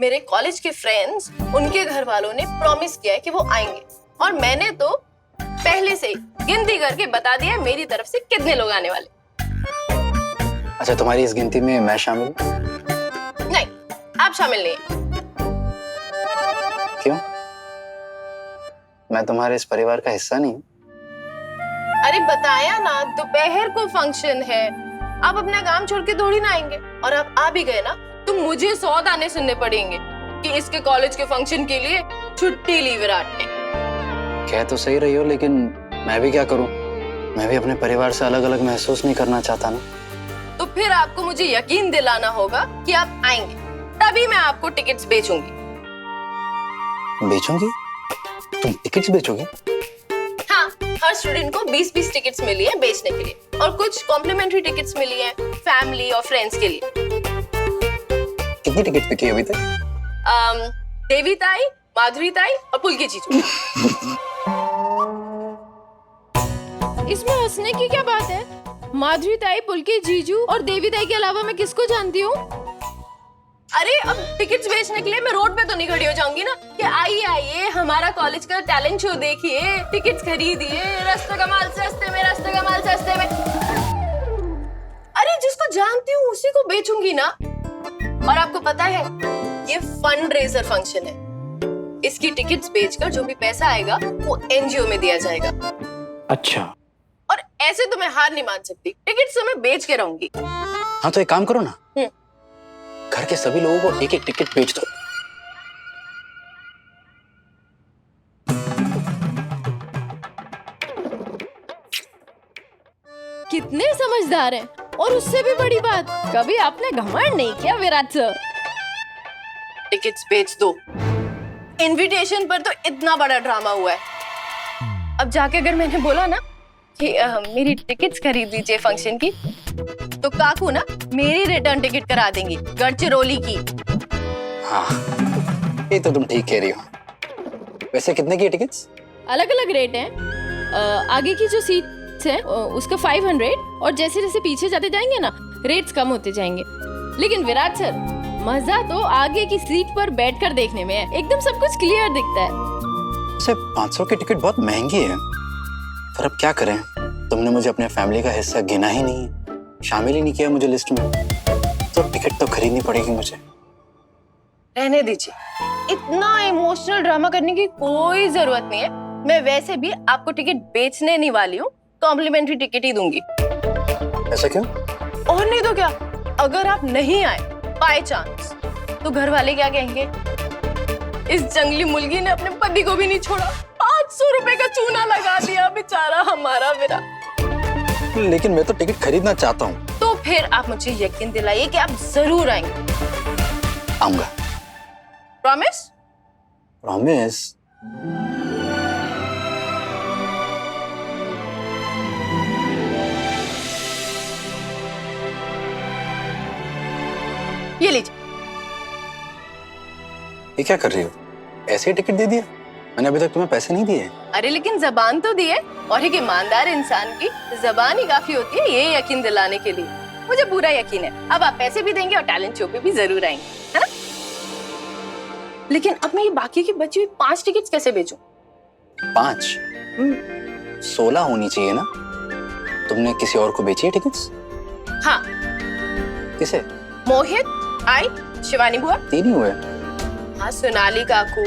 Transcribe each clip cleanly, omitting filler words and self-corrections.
मेरे कॉलेज के फ्रेंड्स, उनके घर वालों ने प्रॉमिस किया है कि वो आएंगे, और मैंने तो पहले से ही गिनती करके बता दिया है मेरी तरफ से कितने लोग आने वाले। अच्छा, तुम्हारी इस गिनती में मैं शामिल हूँ? नहीं, आप शामिल नहीं हैं। क्यों? मैं तुम्हारे इस परिवार का हिस्सा नहीं हूँ? अरे बताया ना, दोपहर को फंक्शन है, आप अपना काम छोड़ के थोड़ी ना आएंगे। और आप आ भी गए ना तो मुझे 100 ताने सुनने पड़ेंगे कि इसके कॉलेज के फंक्शन के लिए छुट्टी ली विराट ने। कह तो सही रही हो, लेकिन मैं भी क्या करूं? मैं भी अपने परिवार से अलग अलग महसूस नहीं करना चाहता ना। तो फिर आपको मुझे यकीन दिलाना होगा कि आप आएंगे, तभी मैं आपको टिकट्स बेचूंगी। बेचोगी? तुम टिकट्स बेचोगी? हाँ, हर स्टूडेंट को 20-20 टिकट्स मिली है बेचने के लिए, और कुछ कॉम्प्लीमेंट्री टिकट्स मिली है फैमिली और फ्रेंड्स के लिए। कितनी टिकट बिकी अभी तक? देवी ताई, माधुरी ताई और पुलकी जीजू। इसमें हंसने की क्या बात है? माधुरी ताई, पुलकी जीजू और देवी ताई के अलावा मैं किसको जानती हूँ? अरे अब टिकट्स बेचने के लिए मैं रोड पे तो नहीं खड़ी हो जाऊंगी ना कि आइए आइए हमारा कॉलेज का टैलेंट शो देखिए, टिकट्स खरीदिए, रास्ते का माल सस्ते में, रास्ते का माल सस्ते में। अरे जिसको जानती हूँ उसी को बेचूंगी ना। और आपको पता है, ये फंड रेजर फंक्शन है, इसकी टिकट्स बेचकर जो भी पैसा आएगा वो एनजीओ में दिया जाएगा। अच्छा। और ऐसे तो मैं हार नहीं मान सकती, टिकट्स तो मैं बेच के रहूंगी। हाँ तो एक काम करो ना, घर के सभी लोगों को एक एक टिकट बेच दो। कितने समझदार हैं, और उससे भी बड़ी बात, कभी आपने घमंड नहीं किया विराट सर। टिकट्स बेच दो। इनविटेशन पर तो इतना बड़ा ड्रामा हुआ है, अब जाके अगर मैंने बोला ना कि मेरी टिकट्स खरीद लीजिए फंक्शन की, तो काकू ना मेरी रिटर्न टिकट करा देंगी गढ़चिरौली की। हाँ, ये तो तुम ठीक कह रही हो। वैसे कितने की टिकट्स? अलग अलग रेट हैं। आगे की जो सीट्स है उसका 500, और जैसे जैसे पीछे जाते जाएंगे ना रेट्स कम होते जाएंगे। लेकिन विराट सर, मजा तो आगे की सीट पर बैठकर देखने में है, एकदम सब कुछ क्लियर दिखता है। वैसे 500 की टिकट बहुत महंगी है, पर अब क्या करें? तुमने मुझे अपने फैमिली का हिस्सा गिना ही नहीं, शामिल ही नहीं किया मुझे लिस्ट में, तो टिकट तो खरीदनी पड़ेगी मुझे। रहने दीजिए, इतना इमोशनल ड्रामा करने की कोई जरूरत नहीं है। मैं वैसे भी आपको टिकट बेचने नहीं वाली हूँ, कॉम्प्लीमेंट्री टिकट ही दूंगी। ऐसा क्यों? और नहीं तो क्या, अगर आप नहीं आए बाय चांस, तो घर वाले क्या कहेंगे? इस जंगली मुर्गी ने अपने पति को भी नहीं छोड़ा, 500 रुपए का चूना लगा दिया बेचारा हमारा विराट। लेकिन मैं तो टिकट खरीदना चाहता हूँ। तो फिर आप मुझे यकीन दिलाइए कि आप जरूर आएंगे। आऊंगा। प्रॉमिस? प्रॉमिस। ये लीजिए। ये क्या कर रही हो? ऐसे ही टिकट दे दिया? मैंने अभी तक तुम्हें पैसे नहीं दिए। अरे लेकिन जबान तो दी है, और एक ईमानदार इंसान की जबान ही काफी होती है ये यकीन दिलाने के लिए। मुझे पूरा यकीन है अब आप पैसे भी देंगे और टैलेंट शो पे भी जरूर आएंगे, है ना? लेकिन अब मैं ये बाकी की बची हुई 5 टिकट्स कैसे बेचूं? 5? 16 होनी चाहिए ना? तुमने किसी और को बेची है टिकट्स? हाँ। किसे? मोहित, आई, शिवानी बुआ। 3 ही हुए। हाँ, सोनाली काकू,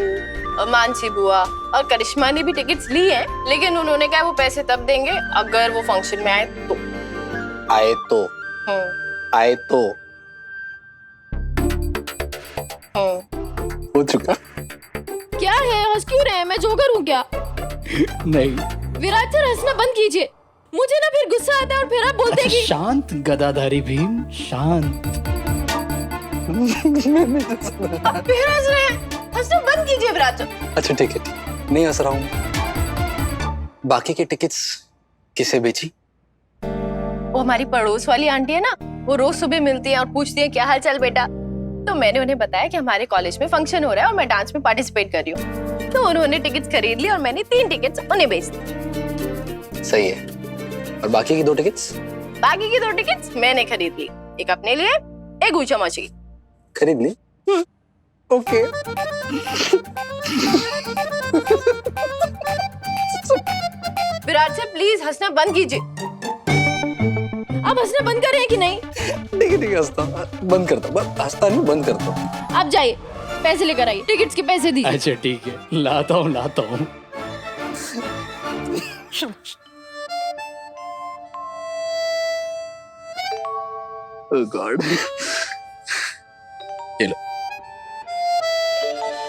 मानसी बुआ और करिश्मा ने भी टिकट्स ली हैं, लेकिन उन्होंने कहा वो पैसे तब देंगे अगर वो फंक्शन में आए तो। आए तो? आए तो? हो चुका। क्या है, हंस क्यों रहे हैं? मैं जोकर हूँ क्या? नहीं। विराट सर, हंसना बंद कीजिए, मुझे ना फिर गुस्सा आता है और फिर आप बोलते हैं कि शांत गदाधारी भीम, शांत। अब फिर हंस रहे हैं, हंसना बंद कीजिए विराट सर। अच्छा ठीक है, नहीं हंस रहा हूँ। बाकी की टिकट्स किसे बेची? वो हमारी पड़ोस वाली आंटी है ना, वो रोज सुबह मिलती है और पूछती है क्या हाल चाल बेटा। तो मैंने उन्हें बताया कि हमारे कॉलेज में फंक्शन हो रहा है और मैं डांस में पार्टिसिपेट कर रही हूँ, तो उन्होंने टिकट्स खरीद ली और मैंने 3 टिकट्स उन्हें बेच दी। सही है। और बाकी की 2 टिकट्स? बाकी की 2 टिकट्स मैंने खरीद ली, एक अपने लिए, एक ऊंचा मौसी की। खरीद ली? ओके। विराट सर प्लीज हंसना बंद कीजिए। आप हंसना बंद कर रहे हैं कि नहीं? ठीक है हंसता हूँ, बंद करता हूँ, हंसता नहीं बंद करता हूँ। आप जाइए, पैसे लेकर आइए, टिकट्स के पैसे दीजिए। अच्छा ठीक है, लाता हूँ। Oh God. ये लो।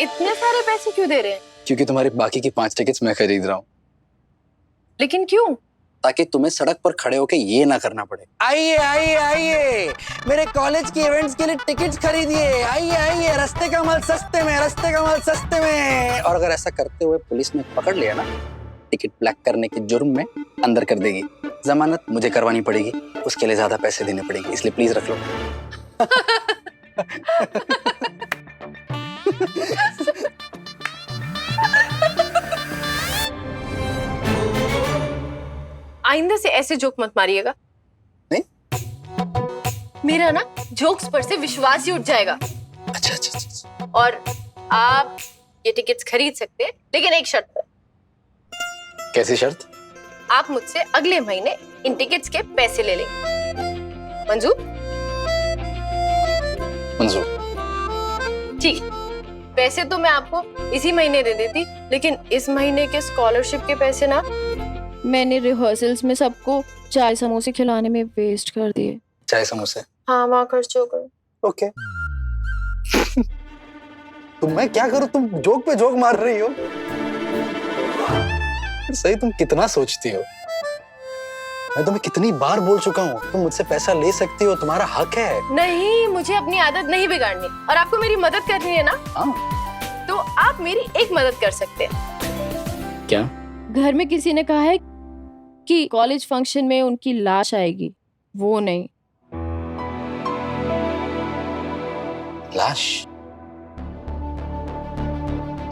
इतने सारे पैसे क्यों दे रहे हैं? क्योंकि तुम्हारे बाकी की 5 टिकट्स मैं खरीद रहा हूँ, लेकिन क्यों? ताकि तुम्हें सड़क पर खड़े होके ये ना करना पड़े। आइए आइए आइए, मेरे कॉलेज की इवेंट्स के लिए टिकट्स खरीदिए। आइए आइए, रास्ते का माल सस्ते में, रास्ते का माल सस्ते में। और अगर ऐसा करते हुए पुलिस ने पकड़ लिया ना, टिकट ब्लैक करने के जुर्म में अंदर कर देगी। जमानत मुझे करवानी पड़ेगी, उसके लिए ज्यादा पैसे देने पड़ेंगे, इसलिए प्लीज रख लो। आइंदा से ऐसे जोक मत मारिएगा। नहीं? मेरा ना जोक्स पर से विश्वास ही उठ जाएगा। अच्छा। और आप ये टिकट्स खरीद सकते हैं, लेकिन एक शर्त पर। कैसी शर्त? आप मुझसे अगले महीने इन टिकट्स के पैसे ले लेंगे। मंजूर? मंजूर। ठीक। पैसे तो मैं आपको इसी महीने दे देती, लेकिन इस महीने के स्कॉलरशिप के पैसे ना मैंने रिहर्सल्स में सबको चाय समोसे खिलाने में वेस्ट कर दिए। चाय समोसे? हाँ, वहाँ खर्च हो गए। ओके। तो मैं क्या करूं? तुम जोक पे जोक मार रही हो। सही, तुम कितना सोचती हो। मैं तुम्हें कितनी बार बोल चुका हूँ, तुम मुझसे पैसा ले सकती हो, तुम्हारा हक है। नहीं, मुझे अपनी आदत नहीं बिगाड़नी, और आपको मेरी मदद करनी है ना? हाँ। तो आप मेरी एक मदद कर सकते हैं। क्या? घर में किसी ने कहा है कि कॉलेज फंक्शन में उनकी लाश आएगी, वो नहीं। लाश?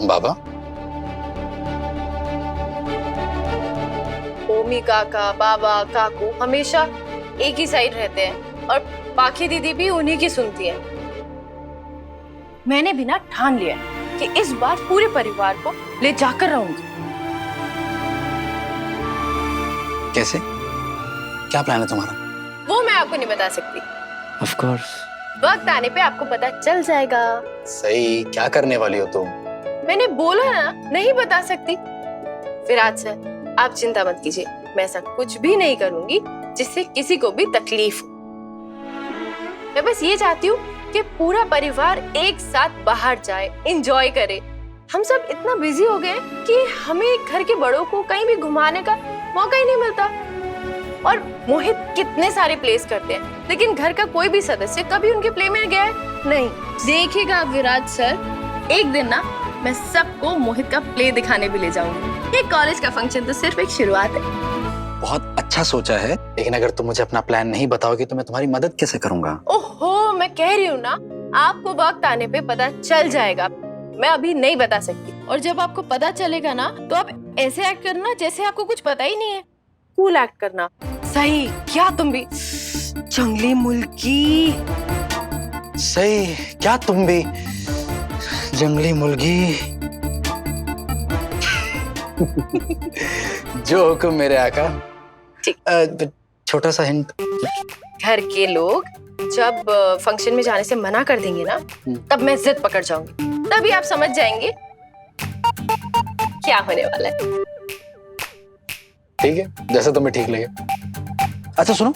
बाबा? ओमी काका, बाबा, काकू हमेशा एक ही साइड रहते हैं, और बाकी दीदी भी उन्हीं की सुनती है। मैंने भी ना ठान लिया है कि इस बार पूरे परिवार को ले जाकर रहूंगी। कैसे? क्या प्लान है तुम्हारा? वो मैं आपको नहीं बता सकती। Of course. वक्त आने पे आपको पता चल जाएगा। सही, क्या करने वाली हो तुम? मैंने बोला ना, नहीं बता सकती। विराट सर, आप चिंता मत कीजिए, मैं ऐसा कुछ भी नहीं करूंगी जिससे किसी को भी तकलीफ हो। मैं बस ये चाहती हूँ कि पूरा परिवार एक साथ बाहर जाए, एंजॉय करे। हम सब इतना बिजी हो गए कि हमें घर के बड़ों को कहीं भी घुमाने का मौका ही नहीं मिलता। और मोहित कितने सारे प्लेस करते हैं, लेकिन घर का कोई भी सदस्य कभी उनके प्ले में गया नहीं। देखिएगा विराट सर, एक दिन ना मैं सबको मोहित का प्ले दिखाने भी ले जाऊंगी। ये कॉलेज का फंक्शन तो सिर्फ एक शुरुआत है। बहुत अच्छा सोचा है, लेकिन अगर तुम मुझे अपना प्लान नहीं बताओगी तो मैं तुम्हारी मदद कैसे करूंगा? ओहो, मैं कह रही हूँ ना, आपको वक्त आने पे पता चल जाएगा। मैं अभी नहीं बता सकती, और जब आपको पता चलेगा ना, तो आप ऐसे एक्ट करना जैसे आपको कुछ पता ही नहीं है। कूल एक्ट करना। सही, क्या तुम भी जंगली मुर्गी? सही, क्या तुम भी जंगली मुर्गी? जो हुक्म मेरे आका। ठीक। छोटा सा हिंट। घर के लोग जब फंक्शन में जाने से मना कर देंगे ना, तब मैं जिद पकड़ जाऊंगी, तभी आप समझ जाएंगे क्या होने वाला है। ठीक है, जैसे तुम्हें ठीक लगे। अच्छा सुनो,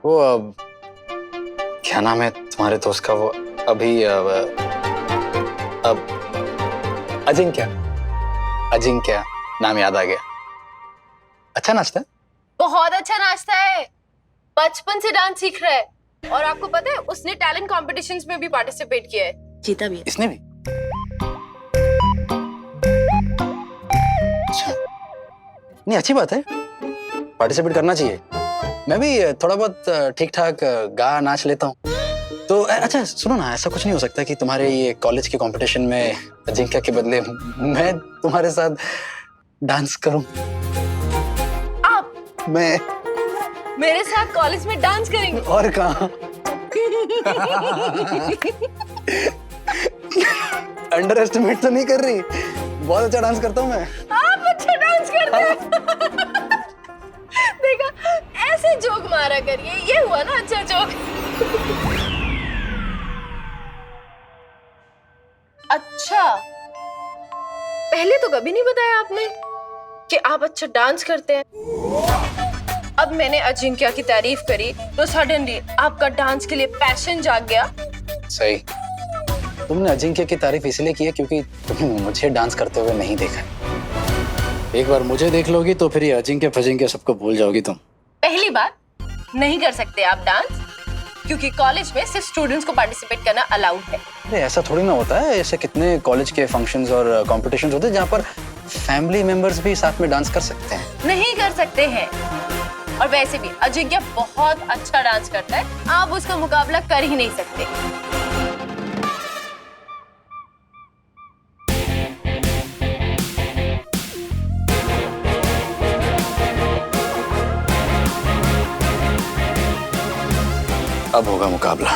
वो क्या नाम है तुम्हारे दोस्त का? वो अभी अब अजिंक्य नाम याद आ गया। अच्छा नाचता है? बहुत अच्छा नाचता है, बचपन से डांस सीख रहा है। और आपको पता है, उसने टैलेंट कॉम्पिटिशन्स में भी पार्टिसिपेट किया है, जीता भी है। इसने भी? अच्छा, नहीं अच्छी बात है, पार्टिसिपेट करना चाहिए। मैं भी थोड़ा बहुत ठीक ठाक गा नाच लेता हूँ। तो अच्छा सुनो ना, ऐसा कुछ नहीं हो सकता कि तुम्हारे ये कॉलेज के कंपटीशन में अजिंक्य के बदले मैं तुम्हारे साथ डांस करूं? आप मैं मेरे साथ कॉलेज में डांस करेंगे? और कहाँ? अंडर एस्टिमेट तो नहीं कर रही, बहुत अच्छा डांस करता हूँ मैं। आप अच्छा डांस करते हैं। देखा, ऐसे जोक मारा करिए, ये हुआ ना अच्छा जोक। अच्छा, पहले तो कभी नहीं बताया आपने कि आप अच्छा डांस करते हैं। अब मैंने अजिंक्य की तारीफ करी तो सडनली आपका डांस के लिए पैशन जाग गया। सही, तुमने अजिंक्य की तारीफ इसलिए की है क्योंकि तुमने मुझे डांस करते हुए नहीं देखा। एक बार मुझे देख लोगी तो फिर ये अजिंक्य फजिंक्य सबको भूल जाओगी तुम। पहली बात, नहीं कर सकते आप डांस क्योंकि कॉलेज में सिर्फ स्टूडेंट्स को पार्टिसिपेट करना अलाउड है। अरे ऐसा थोड़ी ना होता है, ऐसे कितने कॉलेज के फंक्शंस और कॉम्पिटिशन्स होते हैं जहाँ पर फैमिली मेंबर्स भी साथ में डांस कर सकते हैं। नहीं कर सकते हैं, और वैसे भी अजिंक्य बहुत अच्छा डांस करता है, आप उसका मुकाबला कर ही नहीं सकते। अब होगा मुकाबला।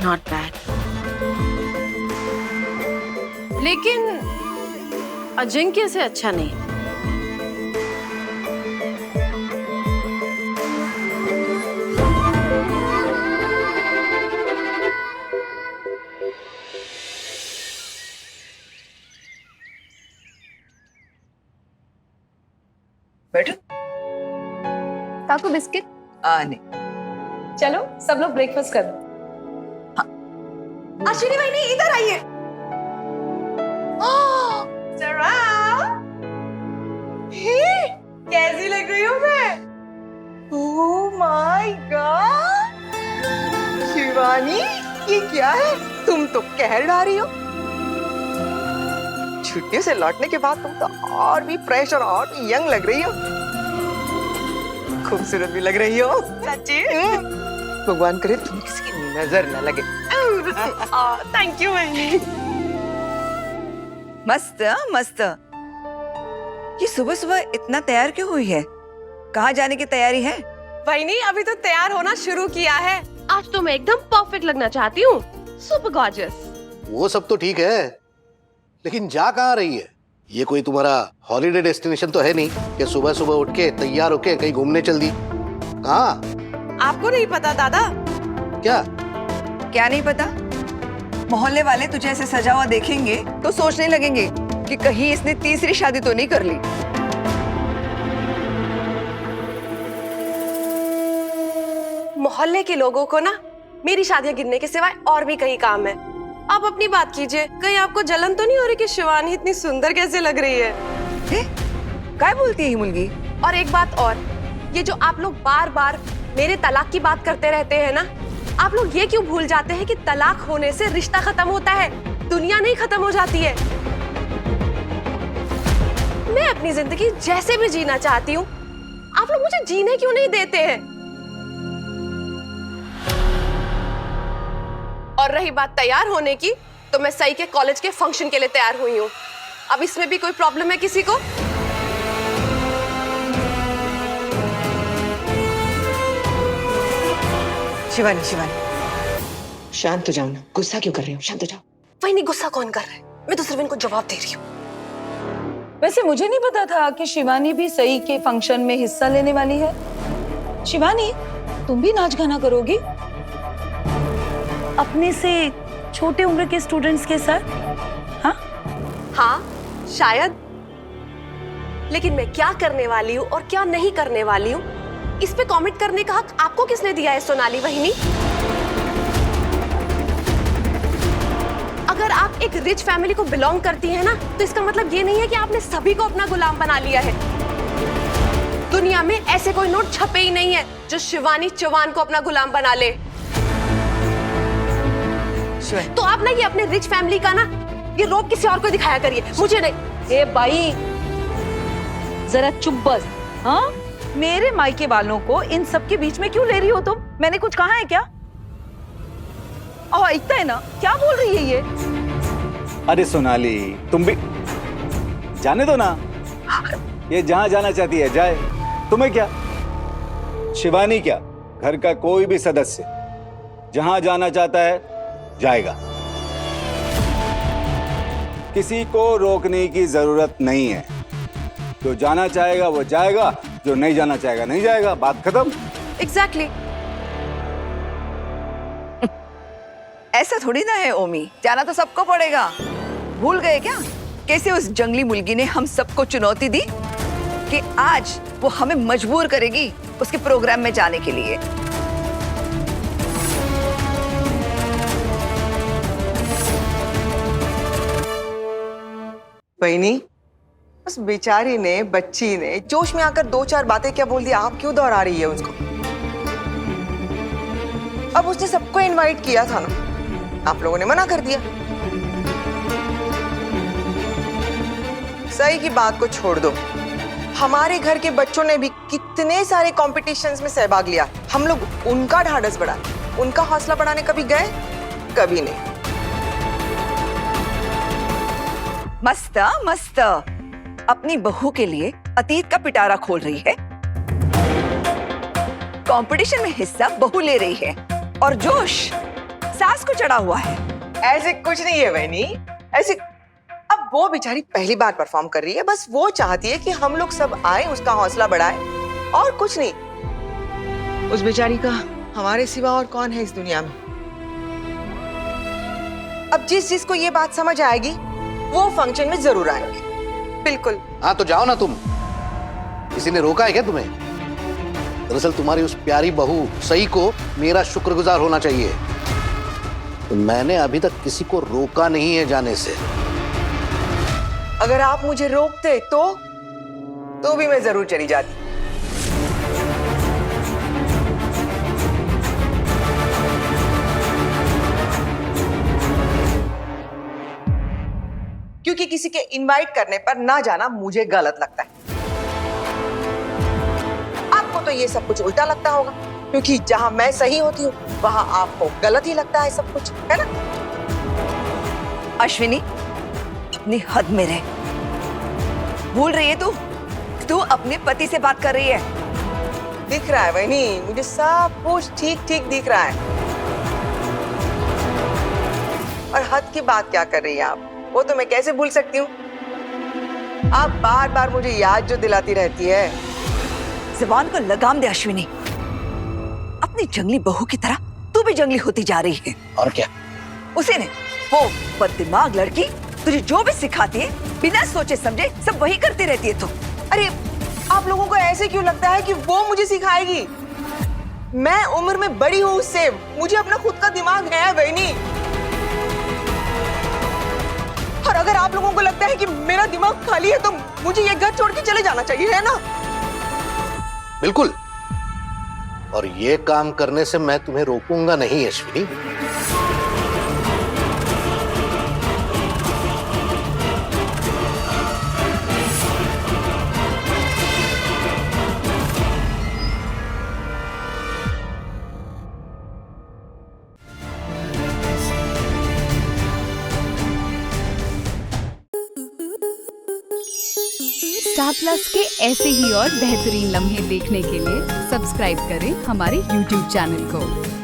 नॉट बैड, लेकिन अजिंक्य से अच्छा नहीं। बैठो। काकू बिस्किट? नहीं। चलो सब लोग ब्रेकफास्ट कर लो। अश्विनी भाई नहीं, इधर आइए। जरा कैसी लग रही हूँ मैं? ओह माय गॉड शिवानी, ये क्या है? तुम तो कहर ढा रही हो। छुट्टियों से लौटने के बाद तुम तो और भी फ्रेश और और भी यंग लग रही हो, खूबसूरत भी लग रही हो। सच्ची? भगवान करे तुम किसी की नजर न लगे। थैंक यू बहनी। मस्त मस्त। ये सुबह सुबह इतना तैयार क्यों हुई है? कहाँ जाने की तैयारी है? वहीनी अभी तो तैयार होना शुरू किया है। आज तो मैं एकदम परफेक्ट लगना चाहती हूँ, सुपर गॉर्जियस। वो सब तो ठीक है, लेकिन जा कहाँ रही है? ये कोई तुम्हारा हॉलिडे डेस्टिनेशन तो है नहीं कि सुबह सुबह उठ के तैयार होके कहीं घूमने चल दी। कहाँ? आपको नहीं पता दादा? क्या क्या नहीं पता? मोहल्ले वाले तुझे ऐसे सजा हुआ देखेंगे तो सोचने लगेंगे कि कहीं इसने तीसरी शादी तो नहीं कर ली। मोहल्ले के लोगों को ना मेरी शादियां गिनने के सिवाय और भी कई काम है। आप अपनी बात कीजिए, कहीं आपको जलन तो नहीं हो रही कि शिवानी इतनी सुंदर कैसे लग रही है? क्या बोलती है ये मुलगी? और एक बात और, ये जो आप लोग बार बार मेरे तलाक की बात करते रहते हैं ना, आप लोग ये क्यों भूल जाते हैं कि तलाक होने से रिश्ता खत्म होता है, दुनिया नहीं खत्म हो जाती है। मैं अपनी जिंदगी जैसे भी जीना चाहती हूँ, आप लोग मुझे जीने क्यों नहीं देते हैं? और रही बात तैयार होने की, तो मैं सई के कॉलेज के फंक्शन के लिए तैयार हुई हूँ। अब इसमें भी कोई प्रॉब्लम है किसी को? शिवानी शिवानी शांत हो जाओ ना, गुस्सा क्यों कर रही हो? शांत हो जाओ। वही नहीं, गुस्सा कौन कर रहा है? मैं तो सिर्फ इनको जवाब दे रही हूँ। वैसे मुझे नहीं पता था कि शिवानी भी सई के फंक्शन में हिस्सा लेने वाली है। शिवानी, तुम भी नाच गाना करोगी अपने से छोटे उम्र के स्टूडेंट्स के साथ? हाँ हाँ, शायद। लेकिन मैं क्या करने वाली हूँ और क्या नहीं करने वाली हूँ, इस पे कमेंट करने का हक आपको किसने दिया है, सोनाली वहिनी? अगर आप एक रिच फैमिली को बिलोंग करती हैं ना, तो इसका मतलब ये नहीं है कि आपने सभी को अपना गुलाम बना लिया है। दुनिया में ऐसे कोई नोट छपे ही नहीं है जो शिवानी चौहान को अपना गुलाम बना ले। तो आप ना ये अपने रिच फैमिली का ना ये रोब किसी और को दिखाया करिए, मुझे नहीं। ए भाई, जरा चुप बस। हाँ, मेरे मायके वालों को इन सब के बीच में क्यों ले रही हो तुम? मैंने कुछ कहा है क्या? इतना है ना, क्या बोल रही है ये? अरे सोनाली, तुम भी जाने दो ना, ये जहां जाना चाहती है जाए, तुम्हें क्या? शिवानी क्या, घर का कोई भी सदस्य जहां जाना चाहता है जाएगा, किसी को रोकने की जरूरत नहीं है। जो जाना चाहेगा वो जाएगा, जो नहीं जाना चाहेगा नहीं जाएगा, बात खत्म। एग्जैक्टली। ऐसा थोड़ी ना है ओमी, जाना तो सबको पड़ेगा। भूल गए क्या कैसे उस जंगली मुर्गी ने हम सबको चुनौती दी कि आज वो हमें मजबूर करेगी उसके प्रोग्राम में जाने के लिए। बहनी, उस बेचारी ने, बच्ची ने जोश में आकर दो चार बातें क्या बोल दी, आप क्यों दोहरा रही है उसको? अब उसने सबको इनवाइट किया था ना, आप लोगों ने मना कर दिया। सही की बात को छोड़ दो, हमारे घर के बच्चों ने भी कितने सारे कॉम्पिटिशन्स में सहभाग लिया। हम लोग उनका ढाढ़स बढ़ाए, उनका हौसला बढ़ाने कभी गए? कभी नहीं। मस्त मस्त, अपनी बहू के लिए अतीत का पिटारा खोल रही है, कंपटीशन में हिस्सा बहू ले रही है, और जोश सास को चढ़ा हुआ है। ऐसे कुछ नहीं है बहनी, ऐसे अब वो बेचारी पहली बार परफॉर्म कर रही है, बस वो चाहती है कि हम लोग सब आए, उसका हौसला बढ़ाए, और कुछ नहीं। उस बेचारी का हमारे सिवा और कौन है इस दुनिया में? अब जिसको ये बात समझ आएगी वो फंक्शन में जरूर आएंगे। बिल्कुल। हाँ तो जाओ ना तुम, किसी ने रोका है क्या तुम्हें? दरअसल तुम्हारी उस प्यारी बहू सई को मेरा शुक्रगुजार होना चाहिए। तो मैंने अभी तक किसी को रोका नहीं है जाने से। अगर आप मुझे रोकते तो भी मैं जरूर चली जाती। क्योंकि किसी के इनवाइट करने पर ना जाना मुझे गलत लगता है। आपको तो ये सब कुछ उल्टा लगता होगा, क्योंकि जहां मैं सही होती हूँ वहां आपको गलत ही लगता है सब कुछ, है ना? अश्विनी, अपनी हद में रह। भूल रही है तू अपने पति से बात कर रही है। दिख रहा है बहनी, मुझे सब कुछ ठीक ठीक दिख रहा है। और हद की बात क्या कर रही है आप, वो तो मैं कैसे भूल सकती हूँ? आप बार बार मुझे याद जो दिलाती रहती है। जुबान को लगाम दे अश्विनी, अपनी जंगली बहू की तरह तू भी जंगली होती जा रही है। और क्या? उसे ने, वो बददिमाग लड़की तुझे जो भी सिखाती है बिना सोचे समझे सब वही करती रहती है। तो अरे आप लोगों को ऐसे क्यों लगता है कि वो मुझे सिखाएगी? मैं उम्र में बड़ी हूँ उससे, मुझे अपना खुद का दिमाग है बहनी। अगर आप लोगों को लगता है कि मेरा दिमाग खाली है तो मुझे ये घर छोड़ के चले जाना चाहिए, है ना? बिल्कुल। और ये काम करने से मैं तुम्हें रोकूंगा नहीं अश्विनी। स्टार प्लस के ऐसे ही और बेहतरीन लम्हे देखने के लिए सब्सक्राइब करें हमारे YouTube चैनल को।